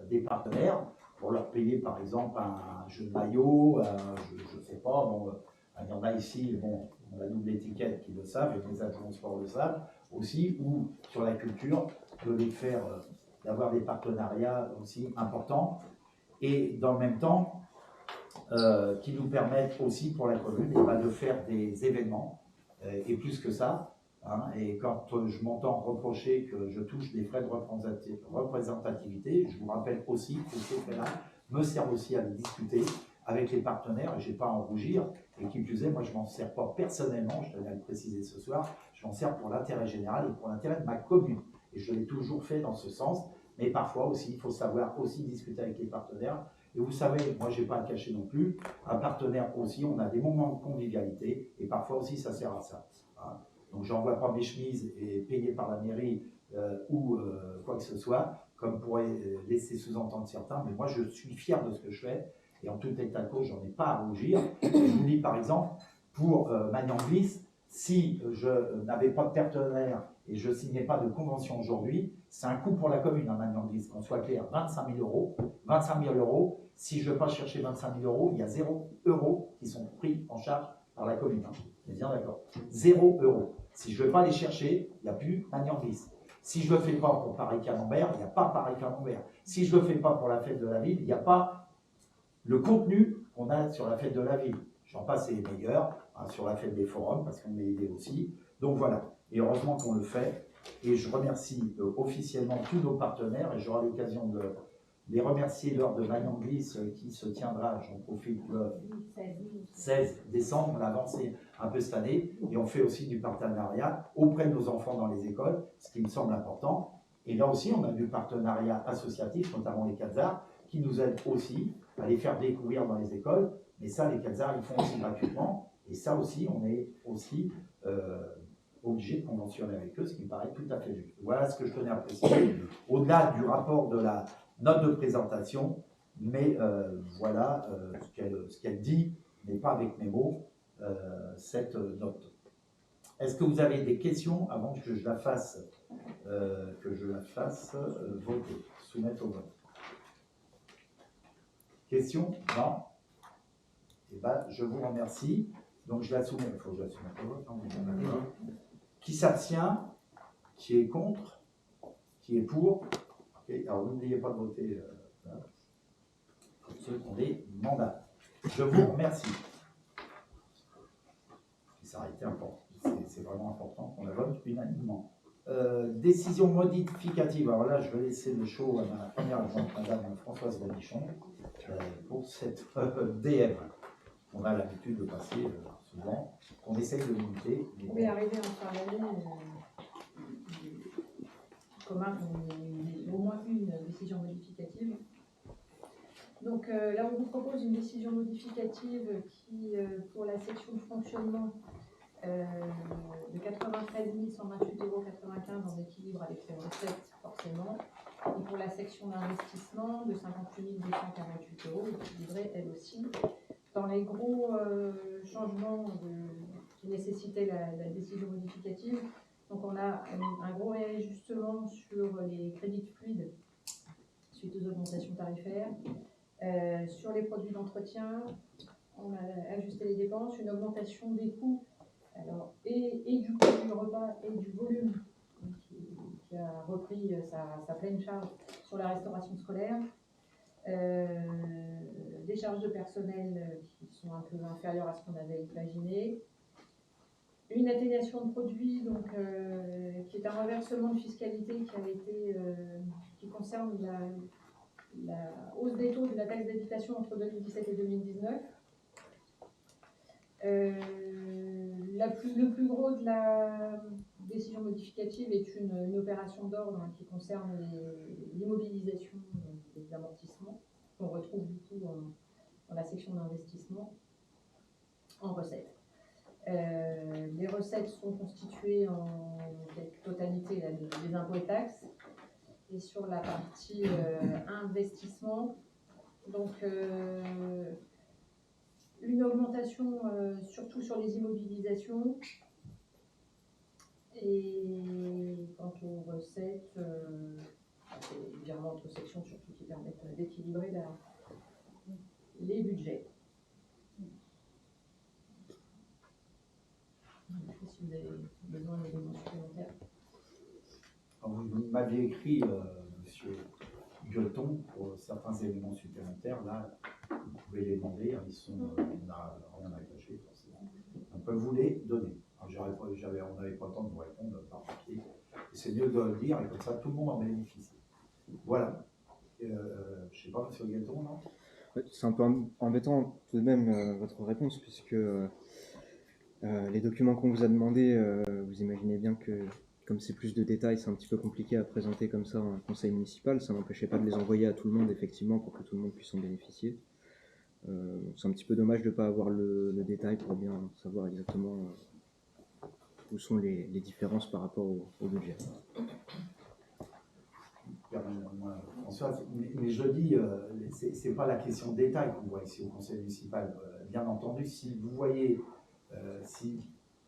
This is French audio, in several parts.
des partenaires pour leur payer par exemple un jeu de maillot, je ne sais pas, bon, il y en a ici, bon, on a la double étiquette qui le savent, et les agents sport le savent aussi, ou sur la culture, de les faire, d'avoir des partenariats aussi importants, et dans le même temps, qui nous permettent aussi pour la commune de faire des événements, et plus que ça. Hein, et quand je m'entends reprocher que je touche des frais de représentativité, je vous rappelle aussi que ces frais-là me servent aussi à les discuter avec les partenaires, et je n'ai pas à en rougir, et qui plus est, moi je ne m'en sers pas personnellement, je tenais à le préciser ce soir, je m'en sers pour l'intérêt général et pour l'intérêt de ma commune, et je l'ai toujours fait dans ce sens, mais parfois aussi, il faut savoir aussi discuter avec les partenaires. Et vous savez, moi je n'ai pas à le cacher non plus, un partenaire aussi, on a des moments de convivialité, et parfois aussi ça sert à ça. Hein. Donc j'envoie pas mes chemises et payées par la mairie ou quoi que ce soit, comme pourraient laisser sous-entendre certains, mais moi je suis fier de ce que je fais, et en tout état de cause, j'en ai pas à rougir. Et je vous dis par exemple, pour Magnanglisse, si je n'avais pas de partenaire et je ne signais pas de convention aujourd'hui, c'est un coût pour la commune, hein, Magnanglisse, qu'on soit clair, 25 000 euros. 25 000 euros, si je ne veux pas chercher 25 000 euros, il y a 0 euros qui sont pris en charge par la commune. Hein. On est bien d'accord. 0 euros. Si je ne veux pas les chercher, il n'y a plus Magnanglisse. Si je ne le fais pas pour Paris-Camembert, il n'y a pas Paris-Camembert. Si je ne le fais pas pour la fête de la ville, il n'y a pas le contenu qu'on a sur la fête de la ville. J'en passe les meilleurs, hein, sur la fête des forums, parce qu'on est aidé aussi. Donc voilà, et heureusement qu'on le fait. Et je remercie officiellement tous nos partenaires, et j'aurai l'occasion de les remercier lors de Magnanglisse qui se tiendra, j'en profite, le 16 décembre. On a avancé un peu cette année, et on fait aussi du partenariat auprès de nos enfants dans les écoles, ce qui me semble important. Et là aussi, on a du partenariat associatif, notamment les Quatsards, qui nous aident aussi à les faire découvrir dans les écoles. Mais ça, les Quatsards, ils font aussi gratuitement. Et ça aussi, on est aussi obligé de conventionner avec eux, ce qui me paraît tout à fait juste. Voilà ce que je tenais à préciser, au-delà du rapport de la note de présentation, mais voilà ce qu'elle dit, mais pas avec mes mots, cette note. Est-ce que vous avez des questions avant que je la fasse, voter, soumettre au vote? Questions? Non? Eh bien, je vous remercie. Donc, je la soumets. Il faut que je la soumette au vote. Non, qui s'abstient? Qui est contre? Qui est pour? Okay. Alors, n'oubliez pas de voter pour ceux qui ont des mandats. Je vous remercie. Ça a été important. C'est vraiment important qu'on la vote unanimement. Décision modificative. Alors là, je vais laisser le show à ma première adjointe, Madame Françoise Badichon, pour cette DM. On a l'habitude de passer souvent. On essaye de limiter. Oui, arrivé en fin d'année, commun, au moins une décision modificative. Donc là, on vous propose une décision modificative qui, pour la section de fonctionnement, de 93 128,95 € en équilibre avec les recettes, forcément, et pour la section d'investissement de 58 248 €, équilibrée elle aussi. Dans les gros changements qui nécessitaient la décision modificative, donc on a un gros réajustement sur les crédits de fluide suite aux augmentations tarifaires. Sur les produits d'entretien, on a ajusté les dépenses, une augmentation des coûts, alors, et du coût du repas et du volume qui a repris sa pleine charge sur la restauration scolaire. Des charges de personnel qui sont un peu inférieures à ce qu'on avait imaginé. Une atténuation de produits, donc, qui est un reversement de fiscalité qui concerne la hausse des taux de la taxe d'habitation entre 2017 et 2019. Le plus gros de la décision modificative est une opération d'ordre qui concerne l'immobilisation des amortissements qu'on retrouve du coup dans la section d'investissement en recettes. Les recettes sont constituées en totalité des impôts et taxes. Et sur la partie investissement, donc une augmentation surtout sur les immobilisations. Et quant aux recettes, c'est les virements entre sections surtout qui permettent d'équilibrer les budgets. Je ne sais pas si vous avez besoin d'éléments supplémentaires. Vous m'aviez écrit, monsieur Gueuton, pour certains éléments supplémentaires. Là, vous pouvez les demander. Ils sont, on n'a rien à cacher, forcément. On peut vous les donner. On n'avait pas le temps de vous répondre par papier. C'est mieux de le dire, et comme ça, tout le monde en bénéficie. Voilà. Je ne sais pas, monsieur Gueuton, non? C'est un peu embêtant tout de même votre réponse, puisque les documents qu'on vous a demandés, vous imaginez bien que, comme c'est plus de détails, c'est un petit peu compliqué à présenter comme ça en conseil municipal. Ça n'empêchait pas de les envoyer à tout le monde, effectivement, pour que tout le monde puisse en bénéficier. C'est un petit peu dommage de ne pas avoir le détail pour bien savoir exactement où sont les différences par rapport au budget. Françoise, mais je dis, c'est pas la question de détail qu'on voit ici au conseil municipal. Bien entendu, si vous voyez,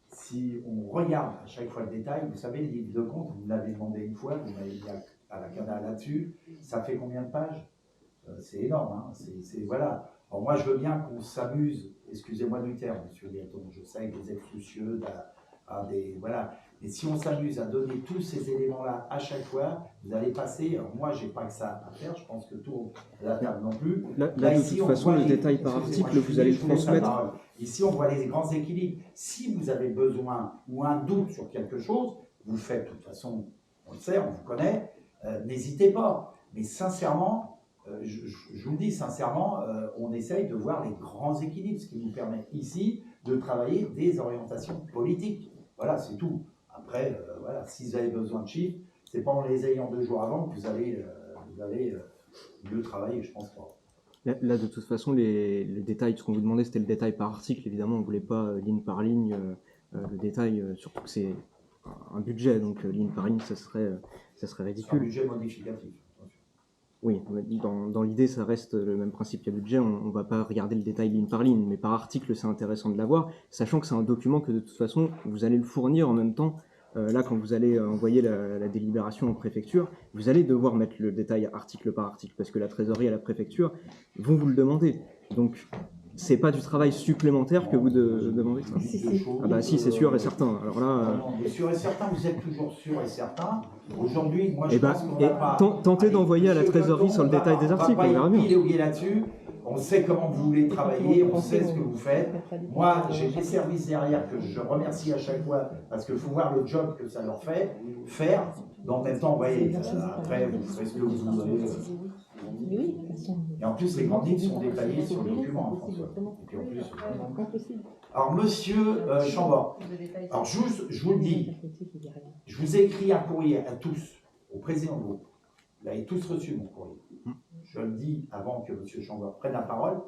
si on regarde à chaque fois le détail, vous savez, le livre de compte, vous l'avez demandé une fois, vous m'avez mis à la CADA là-dessus, ça fait combien de pages? C'est énorme, hein, voilà. Alors moi, je veux bien qu'on s'amuse, excusez-moi du terme, monsieur Gueuton, je sais que vous êtes soucieux voilà. Mais si on s'amuse à donner tous ces éléments-là à chaque fois, vous allez passer. Alors moi, j'ai pas que ça à faire. Je pense que tout la table non plus. Là de ici, toute façon, le détail par article, vous allez le transmettre. Ici, on voit les grands équilibres. Si vous avez besoin ou un doute sur quelque chose, vous le faites. De toute façon, on le sait, on vous connaît. N'hésitez pas. Mais sincèrement, je vous le dis sincèrement, on essaye de voir les grands équilibres, ce qui nous permet ici de travailler des orientations politiques. Voilà, c'est tout. Après, voilà, si vous avez besoin de chiffres, c'est pas en les ayant 2 jours avant que vous allez mieux travailler, je pense pas. Là, de toute façon, les détails, ce qu'on vous demandait, c'était le détail par article. Évidemment, on ne voulait pas ligne par ligne le détail, surtout que c'est un budget, donc ligne par ligne, ça serait ridicule. C'est un budget modificatif. Oui, dans l'idée, ça reste le même principe qu'un budget. On ne va pas regarder le détail ligne par ligne, mais par article, c'est intéressant de l'avoir, sachant que c'est un document que de toute façon, vous allez le fournir en même temps. Là, quand vous allez envoyer la délibération en préfecture, vous allez devoir mettre le détail article par article, parce que la trésorerie et la préfecture vont vous le demander. Donc, c'est pas du travail supplémentaire que vous demandez ça. Ah bah si, c'est sûr et certain. Alors là, sûr et certain, vous êtes toujours sûr et certain. Aujourd'hui, moi je pense qu'on va pas... Tentez d'envoyer à la trésorerie sur le détail des articles, on verra bien. Là-dessus. On sait comment vous voulez travailler, on sait ce que vous faites. Moi, j'ai des services derrière que je remercie à chaque fois parce qu'il faut voir le job que ça leur fait faire. Dans le même temps, vous voyez, après, vous ferez ce que vous voulez. Et en plus, les grandes lignes sont détaillées sur le document, François. Et puis en plus, alors, monsieur Chambord, alors je vous le dis, je vous ai écrit un courrier à tous, au président de groupe. Vous l'avez tous reçu, mon courrier. Je le dis avant que M. Chambord prenne la parole,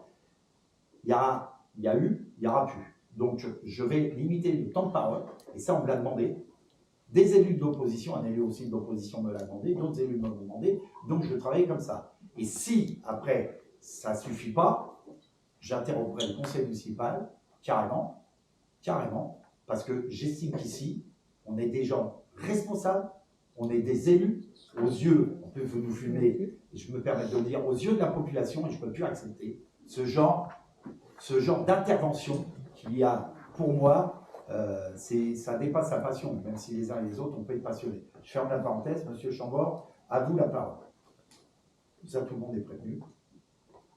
il y a eu, il y aura plus. Donc, je vais limiter le temps de parole, et ça, on me l'a demandé. Des élus de l'opposition, un élu aussi de l'opposition me l'a demandé, d'autres élus me l'ont demandé, donc je travaille comme ça. Et si, après, ça ne suffit pas, j'interrogerai le conseil municipal, carrément, parce que j'estime qu'ici, on est des gens responsables, on est des élus, aux yeux, on peut nous filmer, et je me permets de le dire, aux yeux de la population, et je ne peux plus accepter ce genre d'intervention qu'il y a, pour moi, ça dépasse la passion, même si les uns et les autres, on peut être passionnés. Je ferme la parenthèse, Monsieur Chambord, à vous la parole. Ça, tout le monde est prévenu.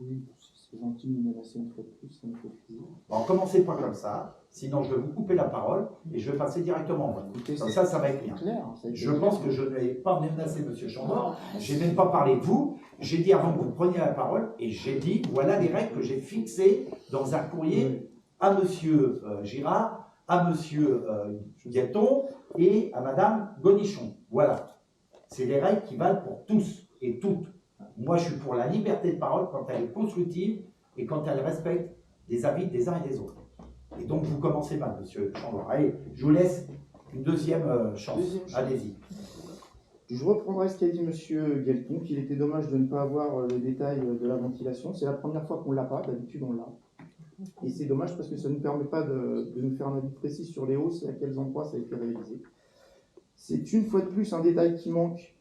Oui, c'est gentil de me laisser une fois de plus, ça me fait plaisir. Bon, commencez pas comme ça, sinon je vais vous couper la parole et je vais passer directement. Comme ça va être bien. Je pense que je n'ai pas menacé M. Chambord, je n'ai même pas parlé de vous, j'ai dit avant que vous preniez la parole et j'ai dit, voilà les règles que j'ai fixées dans un courrier à M. Girard, à M. Gueuton et à Mme Gonichon. Voilà. C'est les règles qui valent pour tous et toutes. Moi, je suis pour la liberté de parole quand elle est constructive et quand elle respecte les avis des uns et des autres. Et donc, vous commencez mal, M. Chambord. Allez, je vous laisse une deuxième chance. Allez-y. Je reprendrai ce qu'a dit M. Gueuton, qu'il était dommage de ne pas avoir le détail de la ventilation. C'est la première fois qu'on ne l'a pas, d'habitude on l'a. Et c'est dommage parce que ça ne nous permet pas de nous faire un avis précis sur les hausses et à quels endroits ça a été réalisé. C'est une fois de plus un détail qui manque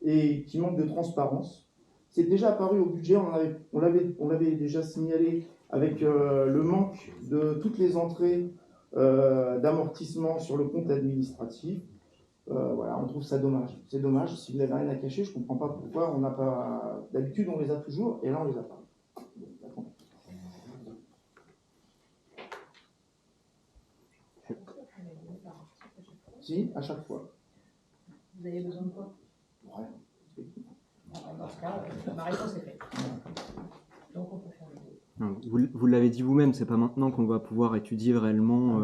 et qui manque de transparence. C'est déjà apparu au budget, on l'avait déjà signalé avec le manque de toutes les entrées d'amortissement sur le compte administratif. Voilà, on trouve ça dommage. C'est dommage, si vous n'avez rien à cacher, je ne comprends pas pourquoi on n'a pas... D'habitude, on les a toujours, et là, on les a pas. Bon, si, à chaque fois. Vous avez besoin de quoi? Ouais. Dans ce cas, ma réponse est faite. Donc on peut faire le deux. Vous l'avez dit vous-même, c'est pas maintenant qu'on va pouvoir étudier réellement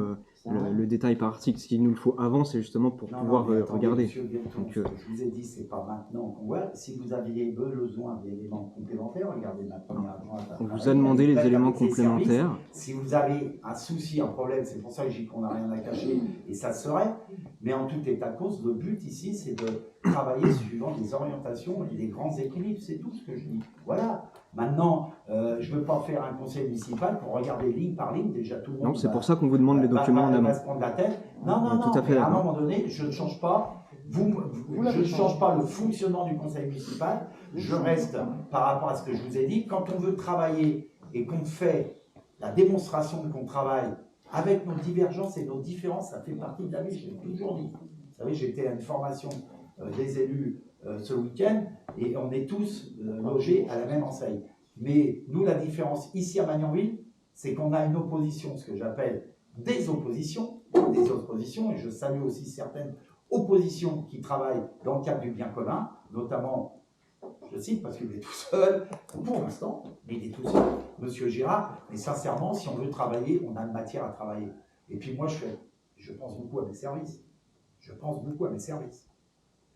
le détail par article. Ce qu'il nous le faut avant, c'est justement pour pouvoir mais attendez, regarder. Monsieur Guelton, Donc, ce que je vous ai dit, c'est pas maintenant qu'on voit. Si vous aviez besoin d'éléments complémentaires, regardez ma première adjointe. on vous a demandé les éléments complémentaires. Si vous avez un souci, un problème, c'est pour ça que j'ai dit qu'on n'a rien à cacher, et ça serait. Mais en tout état de cause, le but ici, c'est de travailler suivant des orientations et des grands équilibres. C'est tout ce que je dis. Voilà. Maintenant, je ne veux pas faire un conseil municipal pour regarder ligne par ligne. Déjà, tout le monde. Non, c'est pour ça qu'on vous demande les documents en va amont. se prendre la tête. Non, Tout à fait mais à un d'accord. moment donné, je ne change pas. Je ne change pas le fonctionnement du conseil municipal. Je reste par rapport à ce que je vous ai dit. Quand on veut travailler et qu'on fait la démonstration qu'on travaille avec nos divergences et nos différences, ça fait partie de la vie, je l'ai toujours dit. Vous savez, j'étais à une formation des élus ce week-end et on est tous logés à la même enseigne. Mais nous, la différence ici à Magnanville, c'est qu'on a une opposition, ce que j'appelle des oppositions, et je salue aussi certaines oppositions qui travaillent dans le cadre du bien commun, notamment, je le cite parce qu'il est tout seul, pour l'instant, mais il est tout seul, Monsieur Girard, mais sincèrement, si on veut travailler, on a de matière à travailler. Et puis moi, je pense beaucoup à mes services. Je pense beaucoup à mes services.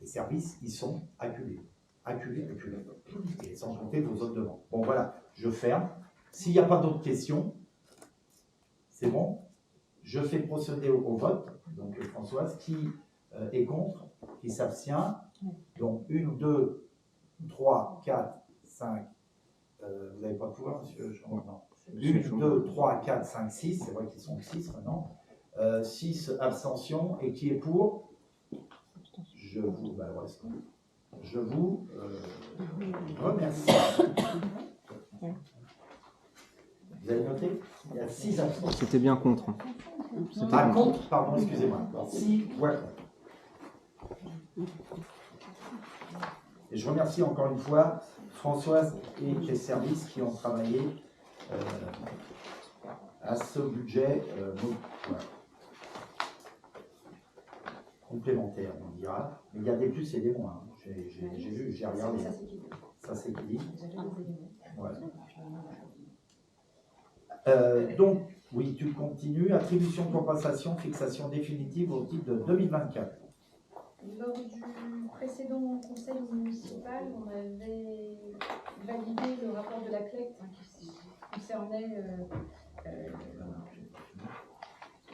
Les services, ils sont acculés. Acculés. Et sans compter vos autres demandes. Bon, voilà, je ferme. S'il n'y a pas d'autres questions, c'est bon. Je fais procéder au vote. Donc, Françoise, qui est contre, qui s'abstient. Donc, 1, 2, 3, 4, 5. Vous n'avez pas de pouvoir, monsieur Jean? Non. 1, 2, 3, 4, 5, 6. C'est vrai qu'ils sont 6 maintenant. 6 abstentions. Et qui est pour? Je vous remercie. Vous avez noté? Il y a 6 abstentions. C'était bien contre. Ah, contre, pardon, excusez-moi. 6 voix contre. Et je remercie encore une fois Françoise et les services qui ont travaillé à ce budget voilà. Complémentaire, on dira. Mais il y a des plus et des moins. J'ai vu, j'ai regardé. Ça c'est qui dit. Voilà. Donc, oui, tu continues. Attribution de compensation, fixation définitive au titre de 2024. Lors du précédent conseil municipal, on avait validé le rapport de la CLEC qui concernait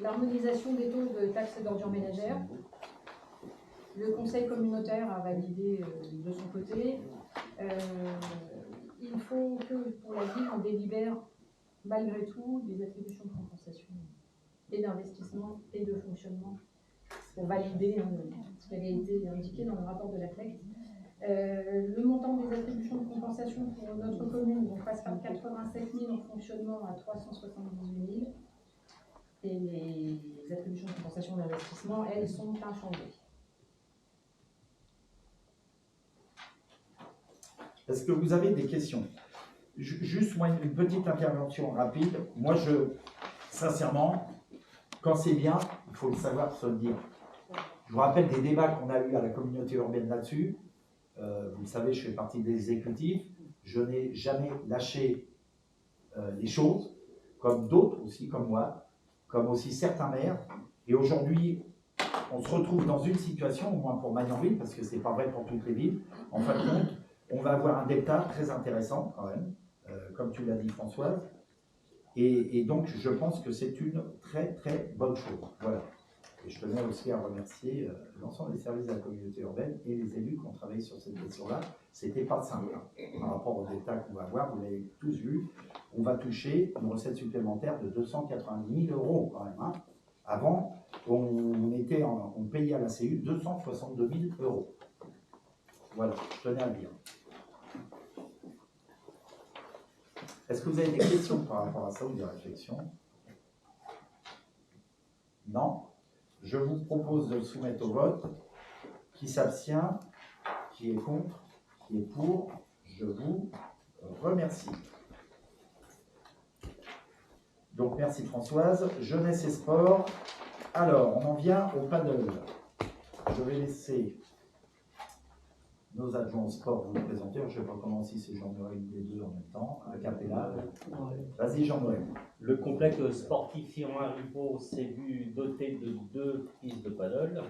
l'harmonisation des taux de taxes d'ordures ménagères. Le conseil communautaire a validé de son côté. Il faut que pour la ville, on délibère malgré tout des attributions de compensation et d'investissement et de fonctionnement pour valider ce qui avait été indiqué dans le rapport de la CLEC. Le montant des attributions de compensation pour notre commune vont passer par 87 000 en fonctionnement à 378 000. Et les attributions de compensation d'investissement, elles, sont inchangées. Est-ce que vous avez des questions? Juste moi, une petite intervention rapide. Moi, sincèrement, quand c'est bien, il faut le savoir se le dire. Je vous rappelle des débats qu'on a eus à la communauté urbaine là-dessus. Vous le savez, je fais partie des exécutifs. Je n'ai jamais lâché les choses, comme d'autres aussi, comme moi, comme aussi certains maires. Et aujourd'hui, on se retrouve dans une situation, au moins pour Magnanville, parce que ce n'est pas vrai pour toutes les villes. En fin de compte, on va avoir un delta très intéressant quand même, comme tu l'as dit Françoise. Et donc, je pense que c'est une très très bonne chose. Voilà. Et je tenais aussi à remercier l'ensemble des services de la communauté urbaine et les élus qui ont travaillé sur cette question-là. C'était pas simple par rapport au delta qu'on va avoir. Vous l'avez tous vu. On va toucher une recette supplémentaire de 290 000 € quand même. Hein. Avant, on payait à la CU 262 000 €. Voilà, je tenais à le dire. Est-ce que vous avez des questions par rapport à ça ou des réflexions? Non? Je vous propose de le soumettre au vote. Qui s'abstient? Qui est contre? Qui est pour? Je vous remercie. Donc merci Françoise. Jeunesse et sport. Alors, on en vient au paddle. Je vais laisser nos adjoints au sport vous le présenter. Je ne sais pas comment si c'est Jean-Noël les deux en même temps, avec Capella. Vas-y Jean-Noël. Le complexe sportif Firmin-Ripaud s'est vu doté de 2 pistes de paddle,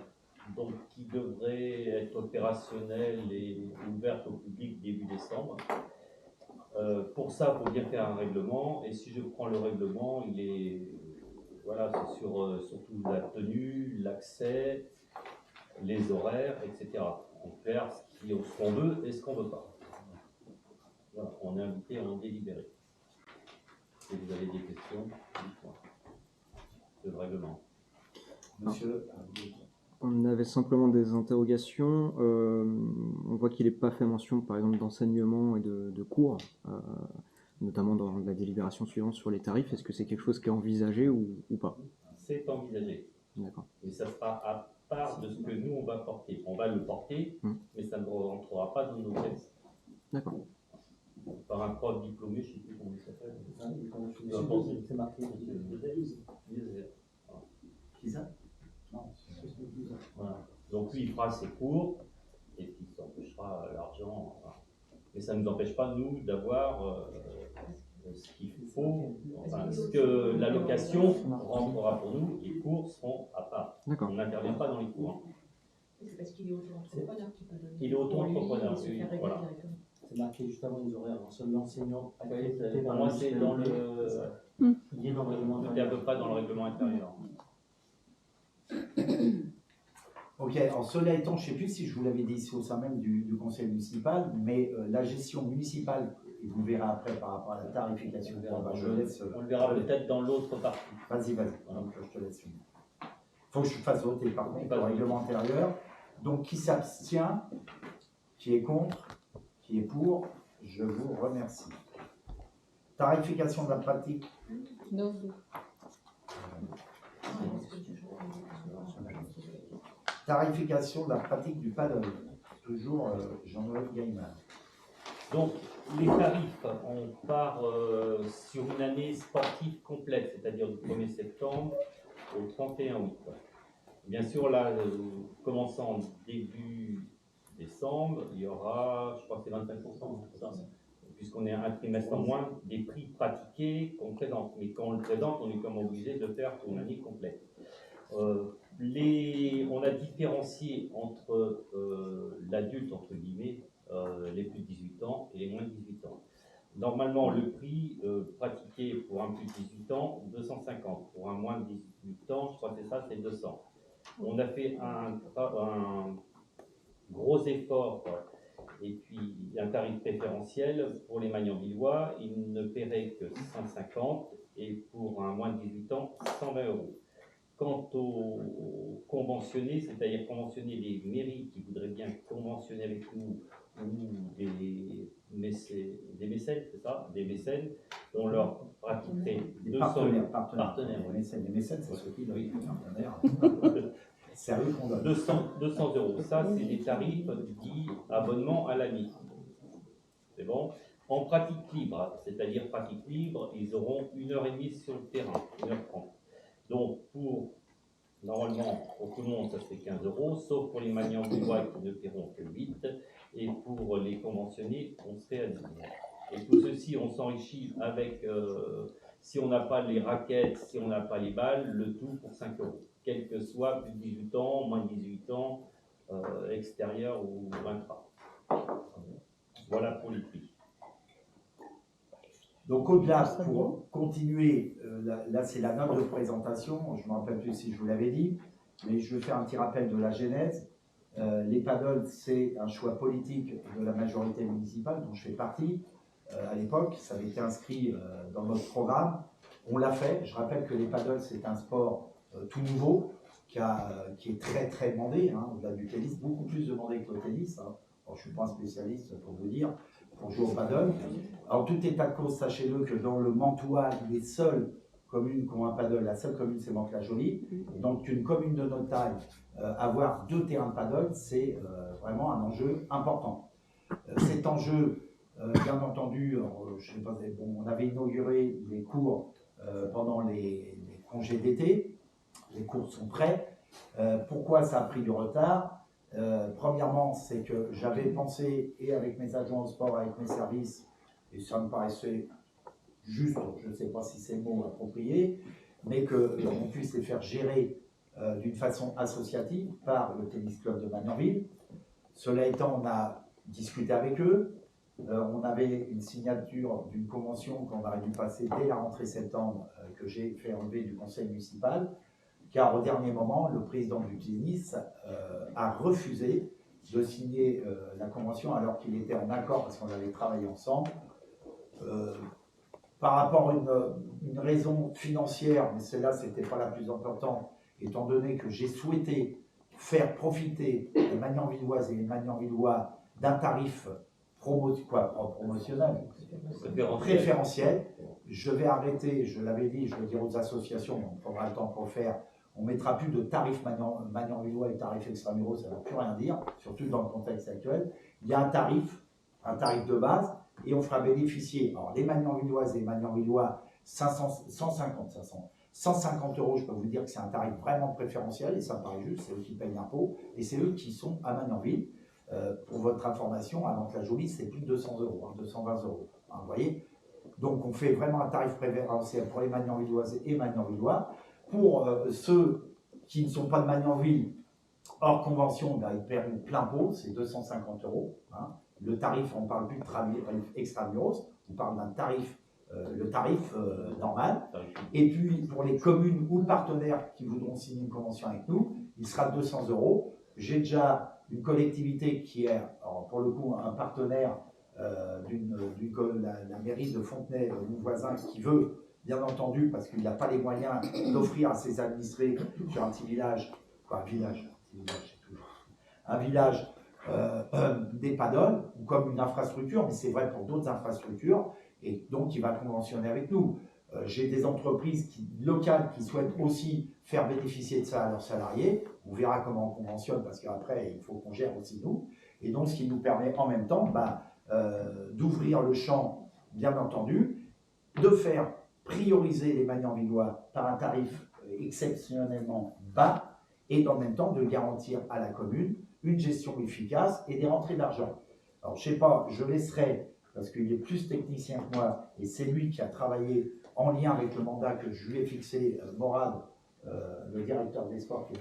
donc qui devraient être opérationnelles et ouvertes au public début décembre. Pour ça, il faut bien faire un règlement, et si je prends le règlement, il est voilà, c'est surtout la tenue, l'accès, les horaires, etc. En clair, ce qu'on veut et ce qu'on ne veut pas. Voilà, on est invité à en délibérer. Si vous avez des questions, dites-moi. Le règlement. Monsieur. On avait simplement des interrogations. On voit qu'il n'est pas fait mention, par exemple, d'enseignement et de cours, notamment dans la délibération suivante sur les tarifs. Est-ce que c'est quelque chose qui est envisagé ou pas? C'est envisagé. D'accord. Mais ça sera à part de ce que nous, on va porter. On va le porter, mais ça ne rentrera pas dans nos caisses. D'accord. Par un prof diplômé, je ne sais plus comment il s'appelle. C'est marqué. Qui ça? Non. Voilà. Donc lui, il fera ses cours et puis il s'empêchera l'argent. Voilà. Mais ça ne nous empêche pas, nous, d'avoir ce qu'il faut, enfin, ce que l'allocation rentrera pour nous. Les cours seront à part. On n'intervient pas dans les cours. C'est parce qu'il est auto-entrepreneur qui peut donner. Il est auto-entrepreneur, oui, voilà. C'est marqué juste avant les horaires, seul l'enseignant. Pour moi, c'est dans le. Il est dans le règlement intérieur. Il est à peu près dans le règlement intérieur. Ok, alors cela étant, je ne sais plus si je vous l'avais dit ici au sein même du conseil municipal, mais la gestion municipale, et vous verrez après par rapport à la tarification, on le verra peut-être dans l'autre partie. Vas-y, donc je te laisse finir. Il faut que je fasse voter par contre le règlement intérieur. Donc qui s'abstient, qui est contre, qui est pour, je vous remercie. Tarification de la pratique. Non. Tarification de la pratique du paddle. Toujours Jean-Noël Gaïman. Donc, les tarifs, on part sur une année sportive complète, c'est-à-dire du 1er septembre au 31 août. Bien sûr, là, commençant début décembre, il y aura, je crois que c'est 25%, puisqu'on est un trimestre en moins des prix pratiqués qu'on présente. Mais quand on le présente, on est comme obligé de le faire pour une année complète. On a différencié entre l'adulte, entre guillemets, les plus de 18 ans et les moins de 18 ans. Normalement, le prix pratiqué pour un plus de 18 ans, 250. Pour un moins de 18 ans, je crois que c'est ça, c'est 200. On a fait un gros effort et puis un tarif préférentiel pour les Magnanvillois. Ils ne paieraient que 150 et pour un moins de 18 ans, 120 euros. Quant aux conventionnés, c'est-à-dire conventionner les mairies qui voudraient bien conventionner avec nous ou des mécènes, c'est ça, des mécènes, on leur pratiquerait des partenaires. Les mécènes, c'est ceux qui donnent des partenaires. C'est à eux qu'on donne. 200 euros. Ça, c'est des tarifs dits abonnement à l'année. C'est bon. En pratique libre, c'est-à-dire pratique libre, ils auront 1h30 sur le terrain, 1h30. Donc, normalement, pour tout le monde, ça fait 15 euros, sauf pour les Magnanvillois qui ne paieront que 8, et pour les conventionnés, on serait à 10. Et tout ceci, on s'enrichit avec, si on n'a pas les raquettes, si on n'a pas les balles, le tout pour 5 euros. Quel que soit plus de 18 ans, moins de 18 ans, extérieur ou intra. Voilà pour les prix. Donc au-delà, pour continuer, là c'est la note de présentation, je ne me rappelle plus si je vous l'avais dit, mais je vais faire un petit rappel de la genèse. Les paddles, c'est un choix politique de la majorité municipale dont je fais partie. À l'époque, ça avait été inscrit dans notre programme. On l'a fait. Je rappelle que les paddles, c'est un sport tout nouveau qui est très très demandé, au-delà du tennis, beaucoup plus demandé que le tennis. Alors, je ne suis pas un spécialiste pour vous dire, pour jouer au paddle. Alors, tout état de cause, sachez-le que dans le Mantois, les seules communes qui ont un paddle, la seule commune, c'est Mantes-la-Jolie. Et donc, une commune de notre taille, avoir 2 terrains de paddle, c'est vraiment un enjeu important. Cet enjeu, bien entendu, je sais pas, bon, on avait inauguré les cours pendant les congés d'été. Les cours sont prêts. Pourquoi ça a pris du retard? Premièrement, c'est que j'avais pensé, et avec mes adjoints au sport, avec mes services, et ça me paraissait juste, je ne sais pas si c'est le mot approprié, mais qu'on puisse les faire gérer d'une façon associative par le tennis club de Magnanville. Cela étant, on a discuté avec eux. On avait une signature d'une convention qu'on aurait dû passer dès la rentrée septembre, que j'ai fait enlever du conseil municipal, car au dernier moment, le président du tennis a refusé de signer la convention alors qu'il était en accord, parce qu'on avait travaillé ensemble. Par rapport à une raison financière, mais celle-là, ce n'était pas la plus importante, étant donné que j'ai souhaité faire profiter les Magnanvilloises et les Magnanvillois d'un tarif promotionnel, préférentiel. Je vais arrêter, je l'avais dit, je vais dire aux associations, on prendra le temps pour le faire, on ne mettra plus de tarifs Magnanvillois et tarifs extramuros, ça ne va plus rien dire, surtout dans le contexte actuel. Il y a un tarif de base, et on fera bénéficier, alors les Magnanvilloises et les Magnanvillois, 150 euros, je peux vous dire que c'est un tarif vraiment préférentiel, et ça me paraît juste, c'est eux qui payent l'impôt, et c'est eux qui sont à Magnanville. Pour votre information, à Mantes-la-Jolie, c'est plus de 200 euros, 220 euros. Hein, vous voyez? Donc on fait vraiment un tarif préférentiel pour les Magnanvilloises et Magnanvillois. Pour ceux qui ne sont pas de Magnanville, hors convention, ben, ils perdent plein pot, c'est 250 euros. Hein. Le tarif, on ne parle plus de tarif extramuros, on parle d'un tarif, le tarif normal. Et puis pour les communes ou partenaires qui voudront signer une convention avec nous, il sera de 200 euros. J'ai déjà une collectivité qui est, alors pour le coup, un partenaire la mairie de Fontenay, mon voisin, qui veut, bien entendu, parce qu'il n'a pas les moyens d'offrir à ses administrés sur un petit village, des paddles, ou comme une infrastructure, mais c'est vrai pour d'autres infrastructures, et donc il va conventionner avec nous. J'ai des entreprises locales qui souhaitent aussi faire bénéficier de ça à leurs salariés. On verra comment on conventionne, parce qu'après, il faut qu'on gère aussi nous. Et donc, ce qui nous permet en même temps d'ouvrir le champ, bien entendu, de faire prioriser les Magnanvillois par un tarif exceptionnellement bas, et en même temps de garantir à la commune une gestion efficace et des rentrées d'argent. Alors, je ne sais pas, je laisserai, parce qu'il est plus technicien que moi, et c'est lui qui a travaillé en lien avec le mandat que je lui ai fixé, Morad, le directeur des sports qui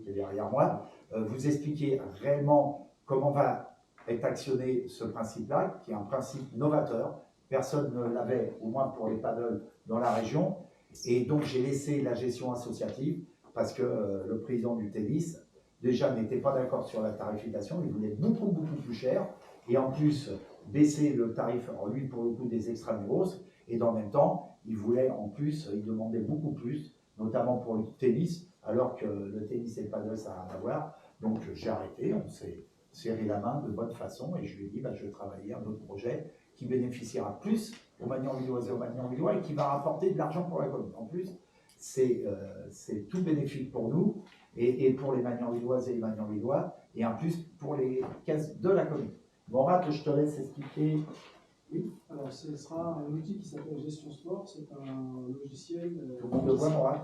est derrière moi, vous expliquer réellement comment va être actionné ce principe-là, qui est un principe novateur. Personne ne l'avait, au moins pour les paddles, dans la région. Et donc j'ai laissé la gestion associative, parce que le président du tennis, déjà, n'était pas d'accord sur la tarification, il voulait beaucoup, beaucoup plus cher, et en plus, baisser le tarif, lui, pour le coup, des extramuros, et dans le même temps, il voulait en plus, il demandait beaucoup plus, notamment pour le tennis, alors que le tennis et le paddle, ça n'a rien à voir. Donc j'ai arrêté, on s'est serré la main de bonne façon, et je lui ai dit, je vais travailler un autre projet qui bénéficiera plus aux Magnanvilloises et aux Magnanvillois, et qui va rapporter de l'argent pour la commune. En plus, c'est tout bénéfique pour nous, et pour les Magnanvilloises et les Magnanvillois, et en plus pour les caisses de la commune. Morad, je te laisse expliquer. Oui, alors ce sera un outil qui s'appelle Gestion Sport, c'est un logiciel. Tout le monde le voit, Morad?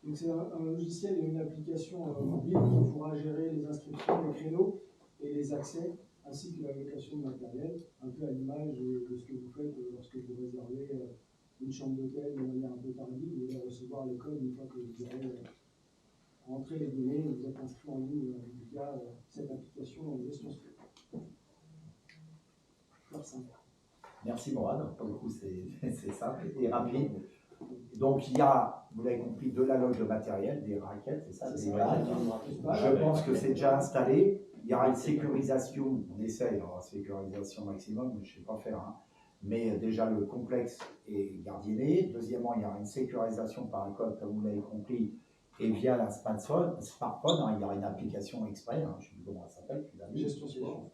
Donc c'est un logiciel et une application mobile qui pourra gérer les inscriptions, les créneaux et les accès, ainsi que la location de matériel, un peu à l'image de ce que vous faites lorsque vous réservez une chambre d'hôtel de manière un peu tardive, vous allez recevoir les codes une fois que vous aurez rentré les données et vous êtes inscrit en ligne via cette application Gestion Sport. Merci Morad, pour le coup c'est simple et rapide. Donc il y a, vous l'avez compris, de la loge de matériel, des raquettes, c'est ça, des balles. Je pense que c'est déjà installé. Il y aura une sécurisation, on essaye, alors sécurisation maximum, je ne sais pas faire, hein. Mais déjà le complexe est gardienné. Deuxièmement, il y aura une sécurisation par un code, comme vous l'avez compris, Et via la smartphone, hein, il y aura une application exprès, hein, je ne sais plus comment elle s'appelle, tu l'as dit.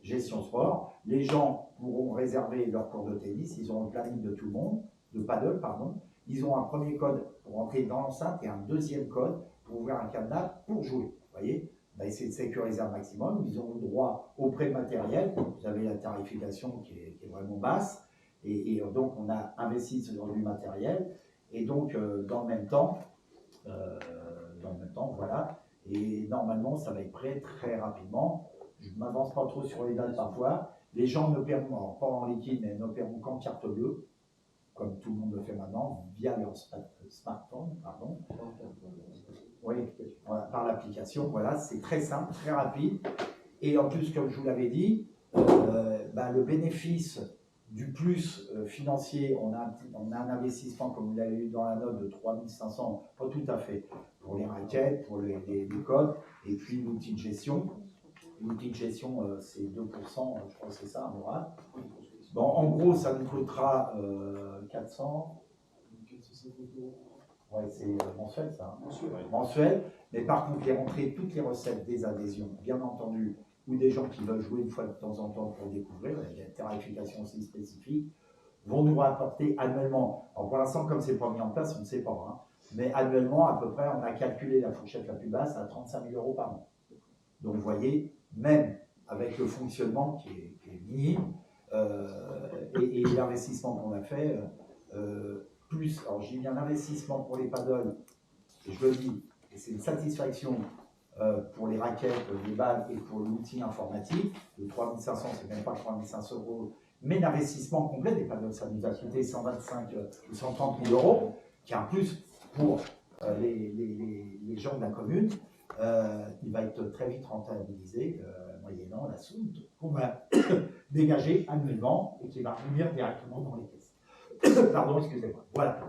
Gestion sport. Les gens pourront réserver leur cours de tennis, ils auront le planning de tout le monde, de paddle, pardon. Ils ont un premier code pour entrer dans l'enceinte et un deuxième code pour ouvrir un cadenas pour jouer. Vous voyez, on va essayer de sécuriser un maximum. Ils auront le droit au prêt matériel. Vous avez la tarification qui est vraiment basse. Et donc, on a investi sur du matériel. Et donc, dans le même temps, voilà. Et normalement, ça va être prêt très rapidement. Je ne m'avance pas trop sur les dates parfois. Les gens ne paieront, pas en liquide, mais ne paieront qu'en carte bleue, comme tout le monde le fait maintenant, via leur smartphone, pardon. Oui, voilà, par l'application, voilà, c'est très simple, très rapide. Et en plus, comme je vous l'avais dit, le bénéfice du plus financier, on a un investissement, comme vous l'avez vu dans la note, de 3500, pas tout à fait, pour les raquettes, pour les codes, et puis l'outil de gestion. L'outil de gestion, c'est 2%, je crois que c'est ça, Mourad. Bon, en gros, ça nous coûtera 400. Ouais, c'est mensuel, ça. Mensuel. Mais par contre, les rentrées, toutes les recettes des adhésions, bien entendu, ou des gens qui veulent jouer une fois de temps en temps pour découvrir, il y a des tarifications aussi spécifiques, vont nous rapporter annuellement. Alors pour l'instant, comme c'est pas mis en place, on ne sait pas. Hein, mais annuellement, à peu près, on a calculé la fourchette la plus basse à 35 000 € par an. Donc vous voyez, même avec le fonctionnement qui est minime, et l'investissement qu'on a fait, plus, alors j'ai mis un investissement pour les paddles, et je le dis, et c'est une satisfaction pour les raquettes, les balles et pour l'outil informatique, de 3500, c'est même pas 3500 €, mais l'investissement complet des paddles, ça nous a coûté 125 ou 130 000 €, qui est un plus pour les gens de la commune. Il va être très vite rentabilisé, moyennant la somme qu'on va dégager annuellement et qui va revenir directement dans les caisses. Pardon, excusez-moi. Voilà.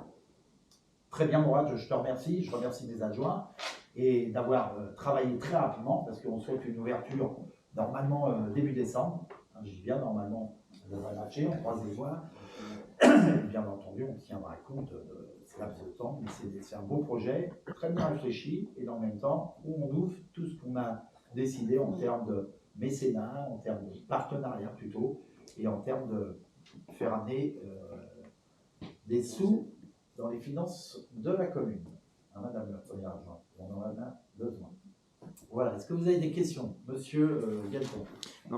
Très bien, Mourad, je te remercie. Je remercie mes adjoints et d'avoir travaillé très rapidement parce qu'on souhaite une ouverture normalement début décembre. Hein, je dis bien normalement, ça devrait matcher, on croise les doigts. Bien entendu, on tiendra compte de ces laps de temps, mais c'est un beau projet, très bien réfléchi, et en même temps, où on ouvre tout ce qu'on a décidé en termes de mécénat, en termes de partenariat plutôt, et en termes de faire amener des sous dans les finances de la commune. Hein, Madame la Première adjointe, on en a besoin. Voilà, est-ce que vous avez des questions, Monsieur Galton? Je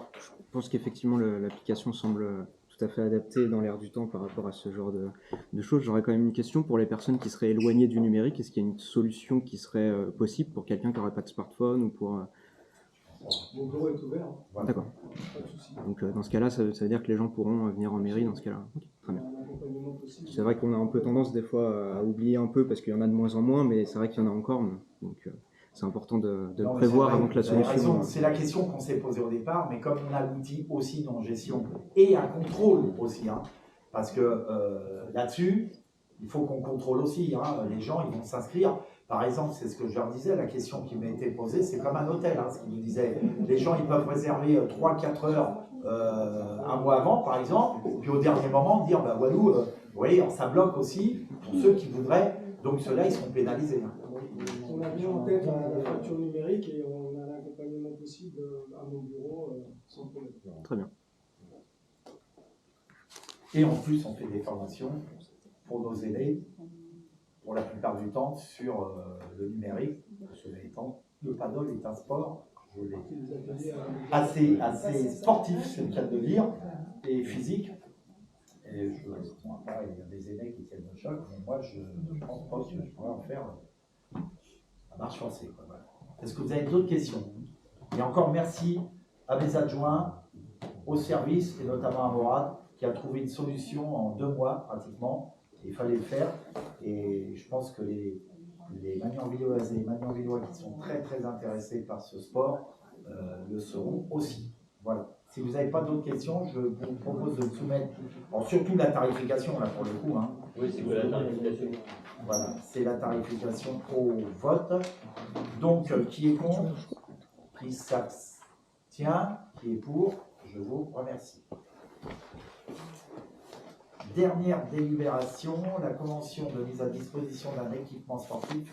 pense qu'effectivement l'application semble tout à fait adaptée dans l'air du temps par rapport à ce genre de choses. J'aurais quand même une question pour les personnes qui seraient éloignées du numérique. Est-ce qu'il y a une solution qui serait possible pour quelqu'un qui n'aurait pas de smartphone ou pour... Mon bureau est ouvert. Hein. D'accord. Pas de souci. Donc dans ce cas-là, ça veut dire que les gens pourront venir en mairie dans ce cas-là. Okay, très bien. C'est vrai qu'on a un peu tendance des fois à oublier un peu parce qu'il y en a de moins en moins, mais c'est vrai qu'il y en a encore. Donc c'est important de le prévoir avant que la solution... C'est la question qu'on s'est posée au départ, mais comme on a l'outil aussi dans gestion et un contrôle aussi, hein, parce que là-dessus, il faut qu'on contrôle aussi. Hein, les gens, ils vont s'inscrire. Par exemple, c'est ce que je leur disais, la question qui m'a été posée, c'est comme un hôtel, hein, ce qu'ils nous disaient. Les gens, ils peuvent réserver 3-4 heures un mois avant, par exemple, puis au dernier moment, dire, bah Walou, vous voyez, ça bloque aussi pour ceux qui voudraient. Donc ceux-là, ils seront pénalisés. Hein. On a bien en tête la facture numérique et on a l'accompagnement possible à mon bureau sans problème. Très bien. Et en plus, on fait des formations pour nos élèves, pour la plupart du temps, sur le numérique. Cela étant, le paddle est un sport, je l'ai assez sportif, c'est le cas de le dire, et physique. Et bon, après, il y a des aînés qui tiennent le choc, mais moi, je ne pense pas que je pourrais en faire à marche forcée. Voilà. Est-ce que vous avez d'autres questions? Et encore merci à mes adjoints, au service, et notamment à Mourad, qui a trouvé une solution en 2 mois pratiquement. Il fallait le faire. Et je pense que les Magnan-Villoises et les Magnan-Villois qui sont très très intéressés par ce sport le seront aussi. Voilà. Si vous n'avez pas d'autres questions, je vous propose de soumettre, alors surtout la tarification là pour le coup. Hein. Oui, c'est la tarification. Voilà, c'est la tarification au vote. Donc, qui est contre? Qui s'abstient? Qui est pour? Je vous remercie. Dernière délibération, la convention de mise à disposition d'un équipement sportif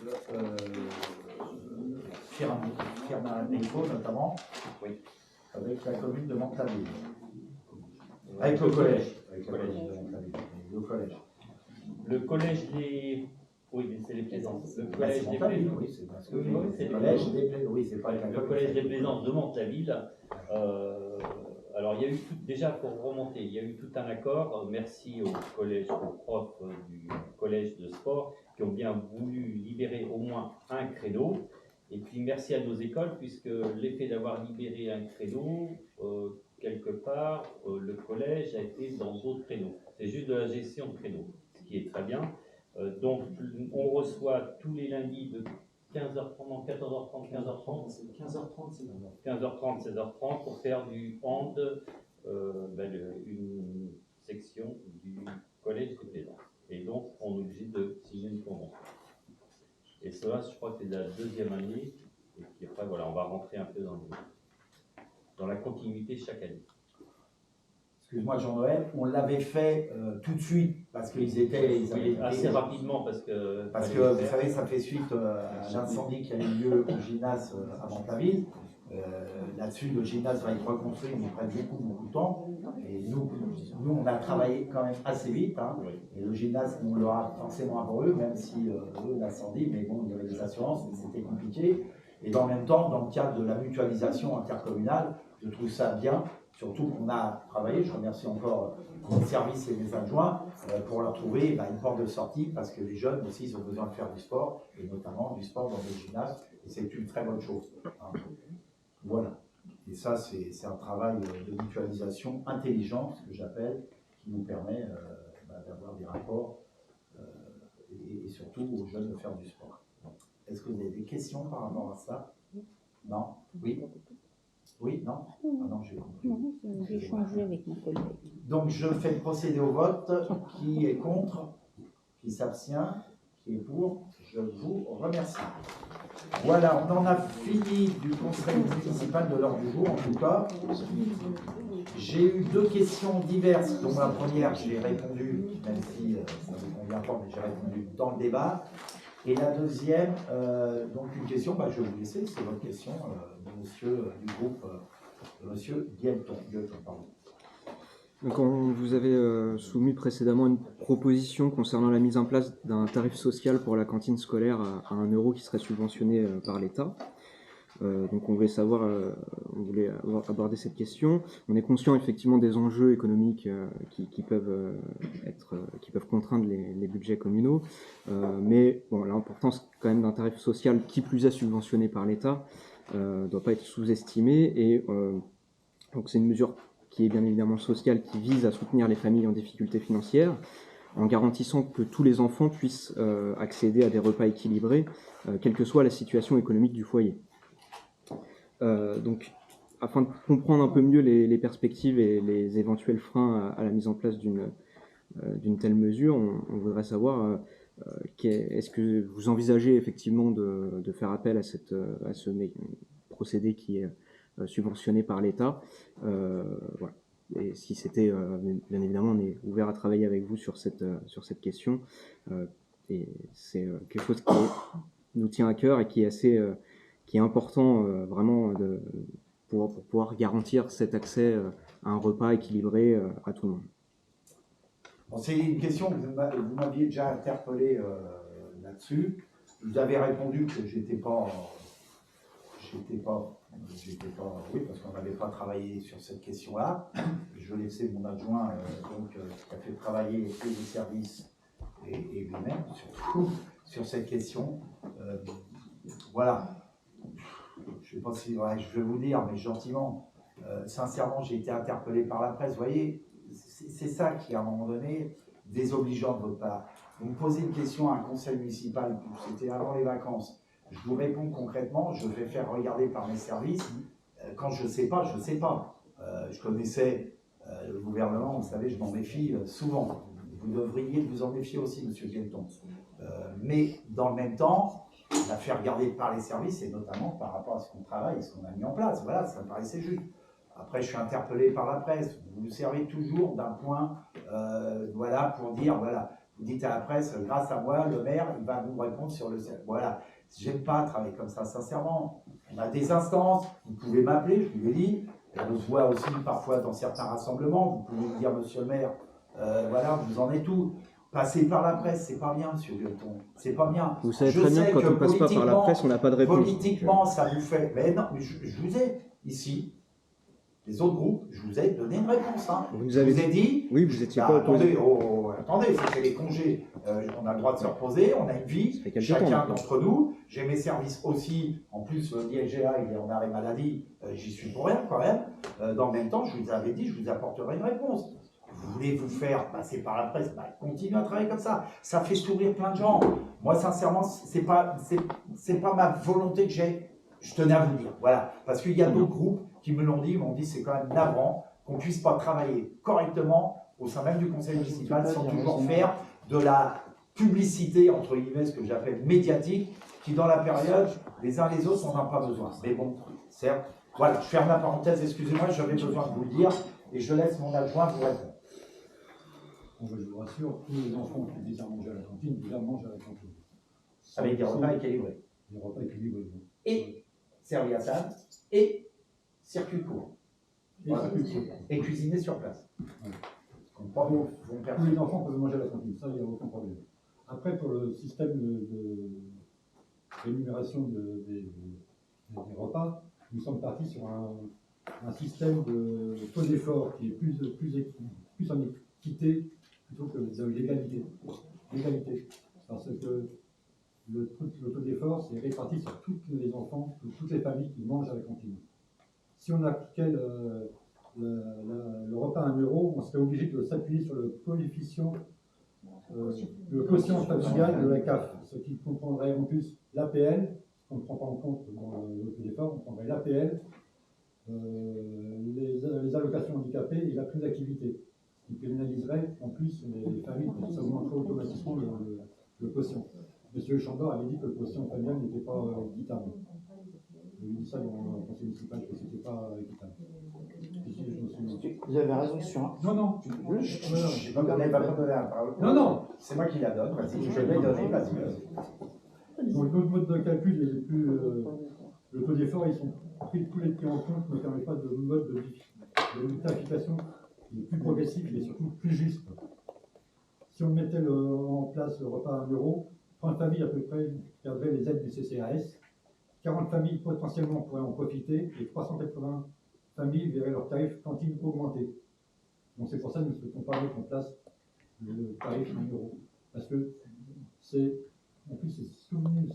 Firmin-Défaut notamment, Oui. avec la commune de Montaville. Avec le collège. Avec le collège de Montaville. Le collège. Le collège des... Oui, c'est les Plaisances. Le Bah, collège c'est des Montaville, Plaisances. oui, c'est parce que Oui, oui, c'est le les collège Plaisances. des Plaisances. Oui, c'est pas avec la Le commune. collège des Plaisances de Montaville. Alors, il y a eu déjà pour remonter, il y a eu tout un accord. Merci au collège, aux profs du collège de sport qui ont bien voulu libérer au moins un créneau. Et puis merci à nos écoles, puisque l'effet d'avoir libéré un créneau, quelque part, le collège a été dans d'autres créneaux. C'est juste de la gestion de créneaux, ce qui est très bien. Donc, on reçoit tous les lundis de 15h30, 14h30, 15h30. C'est 15h30, c'est bon. 15h30, 16h30 pour faire du hand, une section du collège des Plaisances. Et donc, on est obligé de signer une convention. Et cela, je crois que c'est la deuxième année. Et puis après, voilà, on va rentrer un peu dans la continuité chaque année. Excuse-moi Jean-Noël, on l'avait fait tout de suite parce qu'ils avaient Oui, assez été- rapidement parce que vous savez, ça fait suite à l'incendie qui a eu lieu au gymnase à Montaville. Là-dessus, le gymnase va être reconstruit, mais il prend beaucoup de temps. Et nous, on a travaillé quand même assez vite. Hein. Oui. Et le gymnase, on l'aura forcément avant eux, même si eux, l'incendie, mais bon, il y avait des assurances, mais c'était compliqué. Et dans le même temps, dans le cadre de la mutualisation intercommunale, je trouve ça bien. Surtout qu'on a travaillé, je remercie encore les services et les adjoints pour leur trouver une porte de sortie parce que les jeunes aussi ils ont besoin de faire du sport et notamment du sport dans les gymnases et c'est une très bonne chose. Hein. Voilà. Et ça, c'est un travail de mutualisation intelligent, ce que j'appelle, qui nous permet d'avoir des rapports et surtout aux jeunes de faire du sport. Est-ce que vous avez des questions par rapport à ça? Non? Oui? Oui, non? Ah non, j'ai compris. Non, j'ai échangé avec mon collègue. Donc, je fais procéder au vote. Qui est contre? Qui s'abstient? Qui est pour? Je vous remercie. Voilà, on en a fini du conseil municipal de l'ordre du jour, en tout cas. J'ai eu deux questions diverses, dont la première, j'ai répondu, même si ça ne me convient pas, mais j'ai répondu dans le débat. Et la deuxième, donc une question, je vais vous laisser, c'est votre question, de monsieur du groupe, de monsieur Guelton, pardon. Donc on vous avait soumis précédemment une proposition concernant la mise en place d'un tarif social pour la cantine scolaire à 1 € qui serait subventionné par l'État. Donc on voulait aborder cette question. On est conscient effectivement des enjeux économiques qui peuvent contraindre les budgets communaux, mais bon, l'importance quand même d'un tarif social qui plus est subventionné par l'État ne doit pas être sous-estimée, et donc c'est une mesure qui est bien évidemment sociale, qui vise à soutenir les familles en difficulté financière, en garantissant que tous les enfants puissent accéder à des repas équilibrés, quelle que soit la situation économique du foyer. Donc, afin de comprendre un peu mieux les perspectives et les éventuels freins à la mise en place d'une telle mesure, on voudrait savoir, est-ce que vous envisagez effectivement de faire appel à ce procédé qui est subventionné par l'État, voilà. Et si c'était, bien évidemment, on est ouvert à travailler avec vous sur cette question, et c'est quelque chose qui nous tient à cœur et qui est important vraiment pour pouvoir garantir cet accès à un repas équilibré à tout le monde. Bon, c'est une question que vous m'aviez déjà interpellé là-dessus. Je vous avais répondu que j'étais pas, oui, parce qu'on n'avait pas travaillé sur cette question-là. Je laissais mon adjoint, qui a fait travailler et les services et lui-même, surtout, sur cette question. Voilà. Je ne sais pas si je vais vous dire, mais gentiment, sincèrement, j'ai été interpellé par la presse. Vous voyez, c'est ça qui, à un moment donné, désobligeant de votre part. Vous me posez une question à un conseil municipal, c'était avant les vacances. Je vous réponds concrètement, je vais faire regarder par mes services. Quand je ne sais pas, je ne sais pas. Je connaissais le gouvernement, vous savez, je m'en méfie souvent. Vous devriez vous en méfier aussi, monsieur Guelton. Mais dans le même temps, la faire regarder par les services, et notamment par rapport à ce qu'on travaille et ce qu'on a mis en place. Voilà, ça me paraissait juste. Après, je suis interpellé par la presse. Vous vous servez toujours d'un point, voilà, pour dire, voilà, vous dites à la presse, grâce à moi, le maire, il va vous répondre sur le... Voilà, J'aime pas travailler comme ça, sincèrement. On a des instances, vous pouvez m'appeler, je vous l'ai dit. Et on se voit aussi parfois dans certains rassemblements. Vous pouvez me dire, monsieur le maire, voilà, vous en êtes où? Passer par la presse, c'est pas bien, monsieur Gueuleton. C'est pas bien. Vous savez Je très bien sais que quand on passe pas par la presse, on n'a pas de réponse. Politiquement, ça vous fait. Mais non, mais je vous ai ici. Les autres groupes, je vous ai donné une réponse. Hein. Vous avez je vous ai dit. Oui, vous étiez pas opposé. Attendez, c'était les congés. On a le droit de se reposer, on a une vie, chacun d'entre nous. J'ai mes services aussi. En plus, l'ILGA, il est en arrêt maladie. J'y suis pour rien quand même. Dans le même temps, je vous avais dit, je vous apporterai une réponse. Vous voulez vous faire passer par la presse, continuez à travailler comme ça. Ça fait sourire plein de gens. Moi, sincèrement, c'est pas ma volonté que j'ai. Je tenais à vous dire, voilà. Parce qu'il y a d'autres groupes qui me l'ont dit, ils m'ont dit c'est quand même navrant qu'on ne puisse pas travailler correctement au sein même du conseil municipal sans toujours faire de la publicité, entre guillemets, ce que j'appelle médiatique, qui dans la période, les uns les autres, on n'en a pas besoin. Mais bon, certes, voilà, je ferme la parenthèse, excusez-moi, j'avais besoin de vous le dire, et je laisse mon adjoint vous répondre. Je vous rassure, tous les enfants qui disent à manger à la cantine, déjà mangent à la cantine. Avec des repas équilibrés. Des repas équilibrés. Et servi à table, et circuit court. Voilà. Et cuisiner sur place. Ouais. Tous les enfants peuvent manger à la cantine, ça, il n'y a aucun problème. Après, pour le système de rémunération des repas, nous sommes partis sur un système de taux d'effort qui est plus en équité plutôt que de l'égalité. Parce que le taux d'effort, c'est réparti sur tous les enfants, toutes les familles qui mangent à la cantine. Si on appliquait le repas à 1 euro, on serait obligé de s'appuyer sur le coefficient, le quotient familial de la CAF, ce qui comprendrait en plus l'APL, ce qu'on ne prend pas en compte dans le taux d'effort, on prendrait l'APL, les allocations handicapées et la prime d'activité, ce qui pénaliserait en plus les familles, ça augmenterait automatiquement le quotient. Monsieur Chambord avait dit que le quotient familial n'était pas équitable. Je lui ai dit ça dans le conseil municipal, que ce n'était pas équitable. Vous avez raison sur un. Non. Je ne vais pas donner la parole. Non. C'est moi qui la donne, vas-y, je vais donner, vas-y. Donc notre mode de calcul est plus. Le taux d'effort, ils sont pris tous les prix en compte, ne permet pas de mode de tarification qui est plus progressif et surtout plus juste. Si on mettait en place le repas à 1 euro, 30 familles à peu près perdraient les aides du CCAS, 40 familles potentiellement pourraient en profiter et 380 familles verraient leur tarif cantine augmenter. Donc c'est pour ça que nous ne souhaitons pas mettre en place le tarif 1 euro. Parce que c'est, en plus, c'est souvenu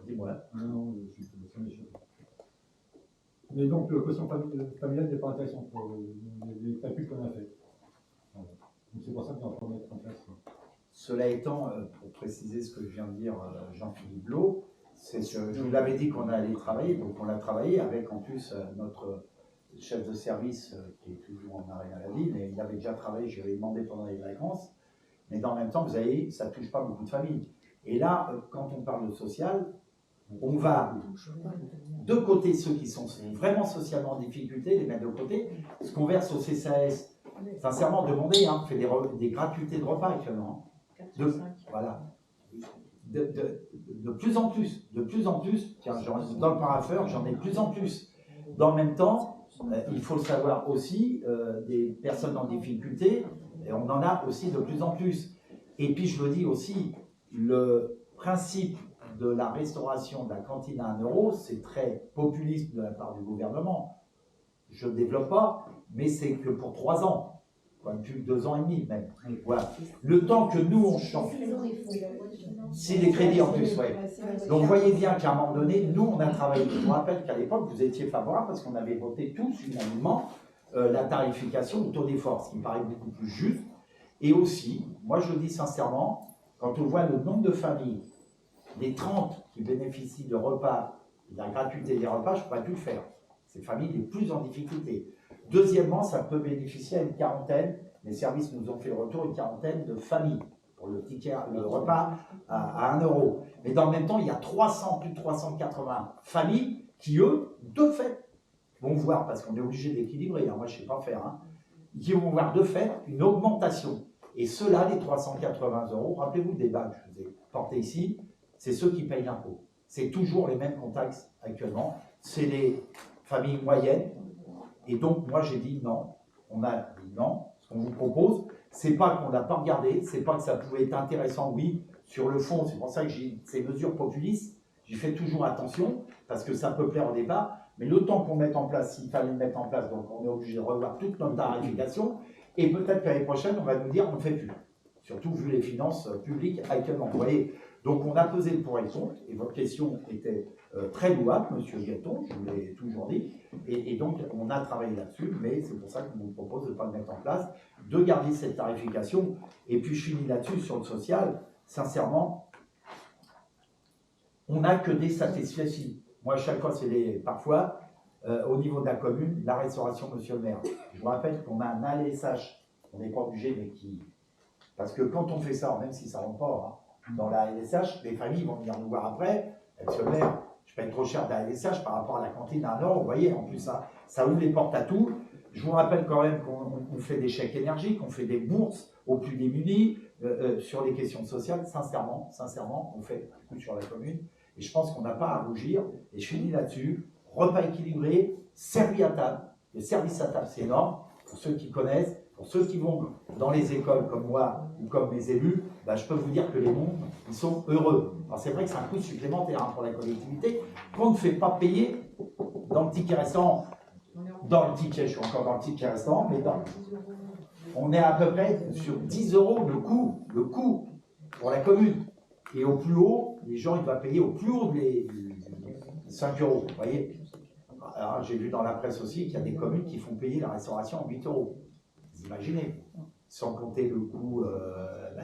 Dis-moi. Non, je suis mais donc le quotient familial n'est pas intéressant pour les calculs qu'on a fait. Voilà. Donc c'est pour ça qu'on va pas mettre en place. Cela étant, pour préciser ce que je viens de dire, Jean-Philippe Blot, c'est que je vous l'avais dit qu'on allait travailler, donc on l'a travaillé avec en plus notre chef de service qui est toujours en arrêt maladie, mais il avait déjà travaillé, je lui ai demandé pendant les vacances, mais dans le même temps, vous avez, ça ne touche pas beaucoup de familles. Et là, quand on parle de social, on va de côté ceux qui sont vraiment socialement en difficulté, les mettre de côté, ce qu'on verse au CCAS, sincèrement, demandez, on fait des gratuités de repas actuellement. Voilà. De plus en plus, tiens, dans le parapheur, j'en ai de plus en plus. Dans le même temps, il faut le savoir aussi, des personnes en difficulté, et on en a aussi de plus en plus. Et puis je le dis aussi, le principe de la restauration de la cantine à 1 euro, c'est très populiste de la part du gouvernement. Je ne développe pas, mais c'est que pour 3 ans, depuis 2 ans et demi même. Voilà. Le temps que nous on change. Si les crédits en plus, oui. Donc vous voyez bien qu'à un moment donné, nous on a travaillé. Je vous rappelle qu'à l'époque, vous étiez favorable parce qu'on avait voté tous unanimement la tarification au taux d'effort, ce qui me paraît beaucoup plus juste. Et aussi, moi je le dis sincèrement, quand on voit le nombre de familles, les 30 qui bénéficient de repas, de la gratuité des repas, je ne pourrais plus le faire. Ces familles les plus en difficulté. Deuxièmement, ça peut bénéficier à une quarantaine, les services nous ont fait le retour, une quarantaine de familles pour le ticket, le repas à 1 euro. Mais dans le même temps, il y a plus de 380 familles qui, eux, de fait, vont voir, parce qu'on est obligé d'équilibrer, moi je ne sais pas faire, qui vont voir de fait une augmentation. Et ceux-là, les 380 €, rappelez-vous le débat que je vous ai porté ici, c'est ceux qui payent l'impôt. C'est toujours les mêmes contacts actuellement. C'est les familles moyennes. Et donc, moi, j'ai dit non. On a dit non. Ce qu'on vous propose, c'est pas qu'on n'a pas regardé, c'est pas que ça pouvait être intéressant, oui, sur le fond. C'est pour ça que j'ai ces mesures populistes. J'y fais toujours attention, parce que ça peut plaire au départ. Mais le temps qu'on mette en place, s'il fallait le mettre en place, donc on est obligé de revoir toute notre tarification. Et peut-être que l'année prochaine, on va nous dire on ne fait plus. Surtout vu les finances publiques actuellement. Vous voyez, donc on a pesé le pour et le contre, et votre question était très louable, monsieur Guetton, je vous l'ai toujours dit, et donc on a travaillé là-dessus, mais c'est pour ça qu'on vous propose de ne pas le mettre en place, de garder cette tarification, et puis je finis là-dessus sur le social, sincèrement, on n'a que des satisfactions. Moi, chaque fois, parfois, au niveau de la commune, la restauration, monsieur le maire. Je vous rappelle qu'on a un ALSH, on n'est pas obligé, mais qui... Parce que quand on fait ça, même si ça ne rentre pas dans la ALSH, les familles vont venir nous voir après. Monsieur le maire, je paye trop cher de la ALSH par rapport à la cantine à 1 €. Vous voyez, en plus, ça ouvre les portes à tout. Je vous rappelle quand même qu'on fait des chèques énergie, qu'on fait des bourses aux plus démunis sur les questions sociales. Sincèrement, on fait beaucoup sur la commune. Et je pense qu'on n'a pas à rougir. Et je finis là-dessus. Repas équilibré, servi à table. Le service à table, c'est énorme. Pour ceux qui connaissent, pour ceux qui vont dans les écoles comme moi ou comme mes élus, je peux vous dire que les mômes, ils sont heureux. Alors c'est vrai que c'est un coût supplémentaire pour la collectivité qu'on ne fait pas payer dans le ticket restaurant. Dans le ticket, je suis encore dans le ticket restaurant, mais on est à peu près sur 10 € le coût pour la commune. Et au plus haut, les gens, ils doivent payer au plus haut les 5 €. Vous voyez. Alors j'ai vu dans la presse aussi qu'il y a des communes qui font payer la restauration en 8 €. Vous imaginez, sans compter le coût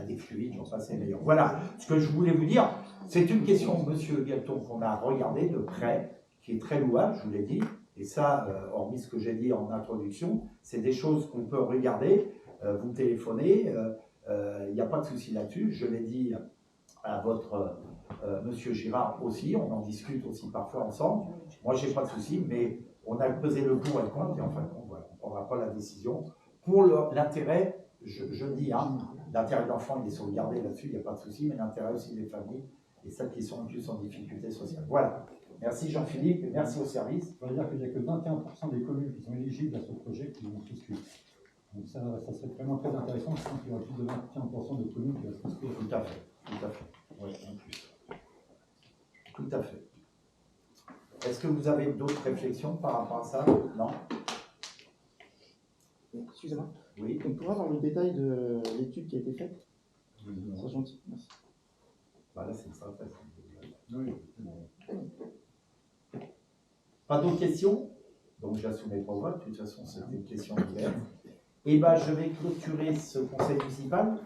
des fluides, j'en passe les meilleurs. Voilà, ce que je voulais vous dire, c'est une question, monsieur Guetton, qu'on a regardé de près, qui est très louable, je vous l'ai dit, et ça, hormis ce que j'ai dit en introduction, c'est des choses qu'on peut regarder, vous téléphonez, il n'y a pas de souci là-dessus, je l'ai dit à votre monsieur Girard aussi, on en discute aussi parfois ensemble, moi j'ai pas de souci, mais on a pesé le pour et le contre, et en fin de compte, voilà, on ne prendra pas la décision. Pour l'intérêt, je dis, l'intérêt de l'enfant, il est sauvegardé là-dessus, il n'y a pas de souci, mais l'intérêt aussi des familles et celles qui sont plus en difficulté sociale. Voilà. Merci Jean-Philippe et merci au service. Je veux dire qu'il n'y a que 21% des communes qui sont éligibles à ce projet qui vont souscrire. Donc ça serait vraiment très intéressant. Je pense qu'il y aura plus de 21% de communes qui vont souscrire. Tout à fait. Oui, en plus. Tout à fait. Est-ce que vous avez d'autres réflexions par rapport à ça? Non? Excusez-moi. Oui. On pourra avoir le détail de l'étude qui a été faite? C'est gentil, merci. Là, c'est ça. Oui. Pas d'autres questions? Donc, je la soumets pour vote. De toute façon, c'était une question ouverte. Et je vais clôturer ce conseil municipal.